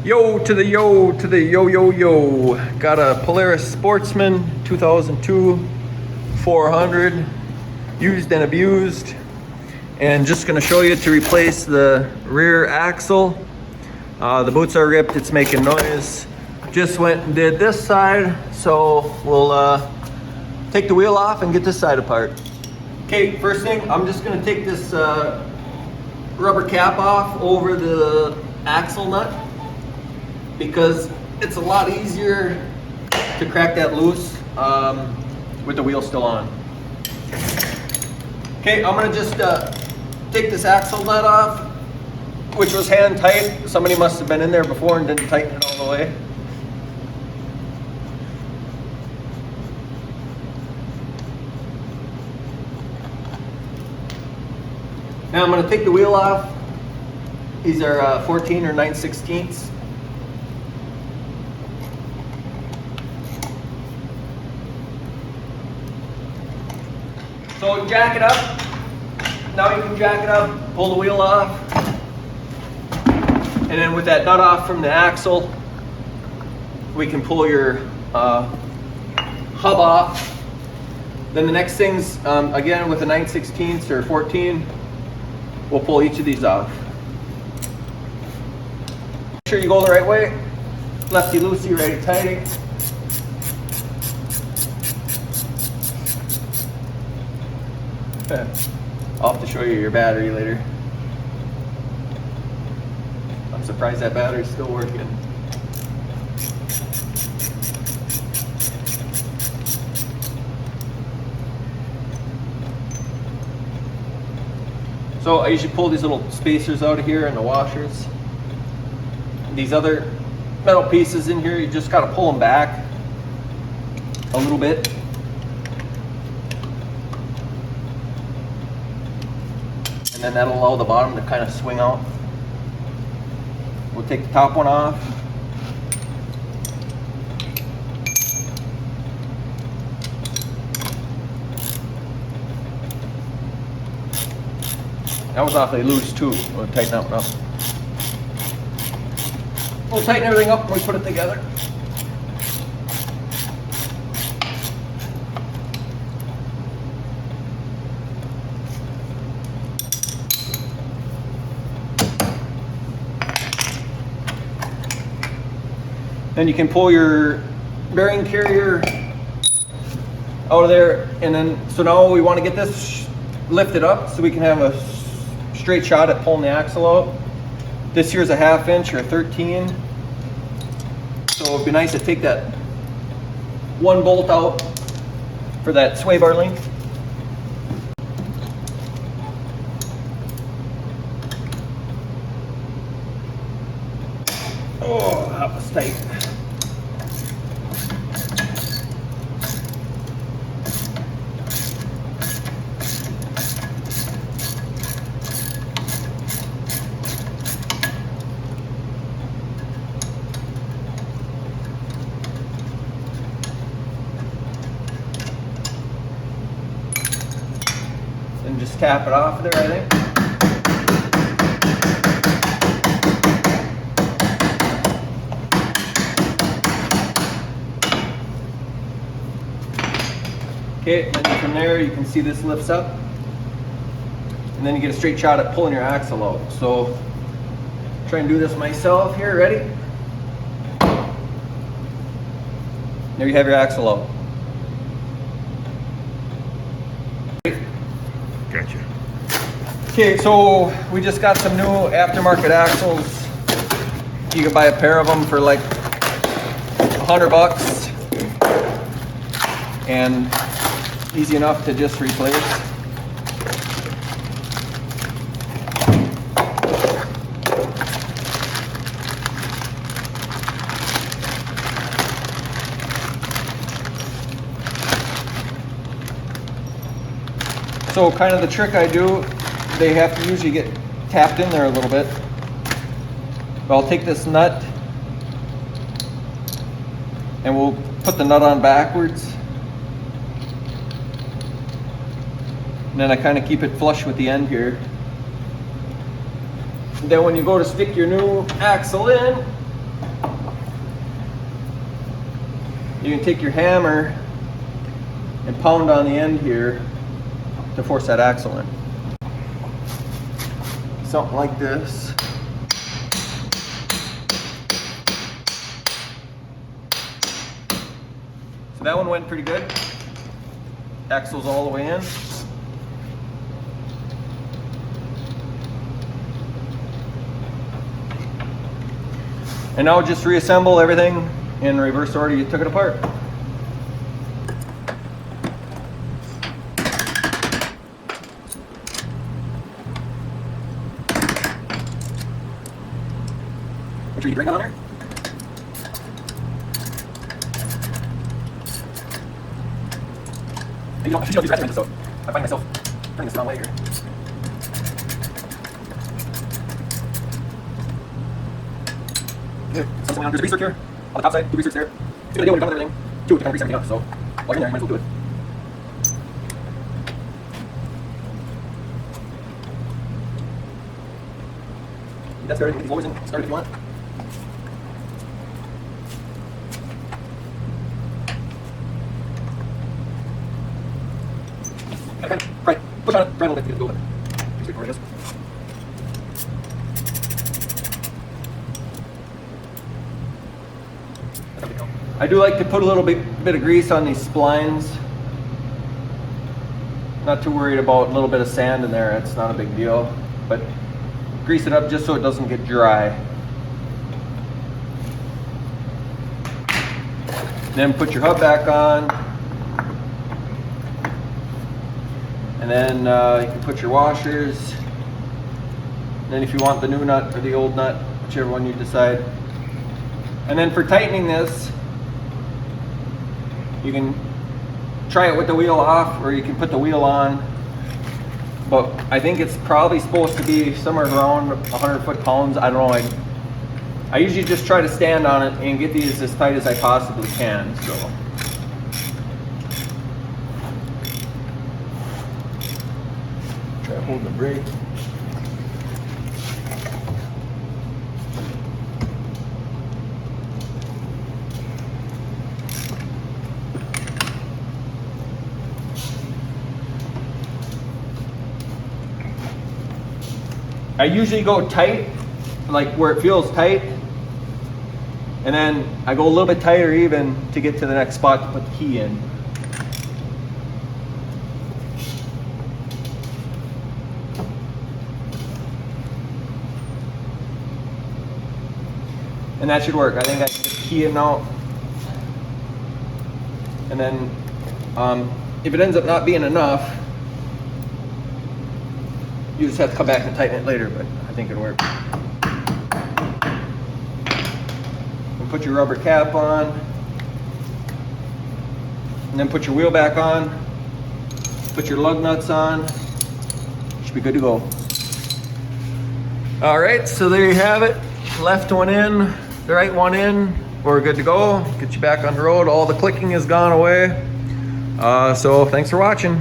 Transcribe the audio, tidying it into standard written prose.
Yo to the yo to the yo yo yo. Got a Polaris Sportsman 2002 400, used and abused, and just gonna show you to replace the rear axle. The boots are ripped, it's making noise. Just went and did this side, so we'll take the wheel off and get this side apart. Okay, first thing, I'm just gonna take this rubber cap off over the axle nut, because it's a lot easier to crack that loose with the wheel still on. Okay, I'm gonna just take this axle nut off, which was hand tight. Somebody must have been in there before and didn't tighten it all the way. Now I'm gonna take the wheel off. These are 14 or 9/16. So jack it up. Now you can jack it up, pull the wheel off. And then with that nut off from the axle, we can pull your hub off. Then the next thing's, again with a 9/16 or 14, we'll pull each of these off. Make sure you go the right way. Lefty loosey, righty tighty. I'll have to show you your battery later. I'm surprised that battery's still working. So I usually pull these little spacers out of here and the washers. These other metal pieces in here, you just gotta pull them back a little bit. And then that'll allow the bottom to kind of swing out. We'll take the top one off. That was awfully loose too. We'll tighten that one up. We'll tighten everything up when we put it together. Then you can pull your bearing carrier out of there, and then so now we want to get this lifted up so we can have a straight shot at pulling the axle out. This here's a 1/2 inch or 13, so it'd be nice to take that one bolt out for that sway bar length. Oh, that was tight. And just tap it off there, I think. Okay, and then from there you can see this lifts up, and then you get a straight shot at pulling your axle out. So try and do this myself here. Ready? There you have your axle out. Gotcha. Okay, so we just got some new aftermarket axles. You can buy a pair of them for like $100, and easy enough to just replace. So kind of the trick I do, they have to usually get tapped in there a little bit. But I'll take this nut and we'll put the nut on backwards. And then I kind of keep it flush with the end here. And then when you go to stick your new axle in, you can take your hammer and pound on the end here to force that axle in. Something like this. So that one went pretty good. Axle's all the way in. And now just reassemble everything in reverse order you took it apart. Make sure you drink it on there. You don't use ratchet wrenches, so I find myself turning this the wrong way here. Good. Something on. There's a grease zerk here on the top side. 2 grease zerks there. It's a good idea when you're done with everything. 2 to kind of grease everything up. So while you're in there, you might as well do it. That's better. You can get these loads in. Start if you want. Right, push on it, try a little bit to get it to go with it. Pretty straightforward, I guess. There we go. I do like to put a little bit of grease on these splines. Not too worried about a little bit of sand in there, it's not a big deal. But grease it up just so it doesn't get dry. Then put your hub back on. And then you can put your washers. And then if you want the new nut or the old nut, whichever one you decide. And then for tightening this, you can try it with the wheel off or you can put the wheel on. But I think it's probably supposed to be somewhere around 100 foot-pounds. I don't know. I usually just try to stand on it and get these as tight as I possibly can. So. Try to hold the brake. I usually go tight, like where it feels tight, and then I go a little bit tighter even to get to the next spot to put the key in. And that should work. I think I can get the key in now. And then if it ends up not being enough, you just have to come back and tighten it later, but I think it'll work. And put your rubber cap on. And then put your wheel back on. Put your lug nuts on. Should be good to go. All right, so there you have it. Left one in, the right one in. We're good to go. Get you back on the road. All the clicking has gone away. So thanks for watching.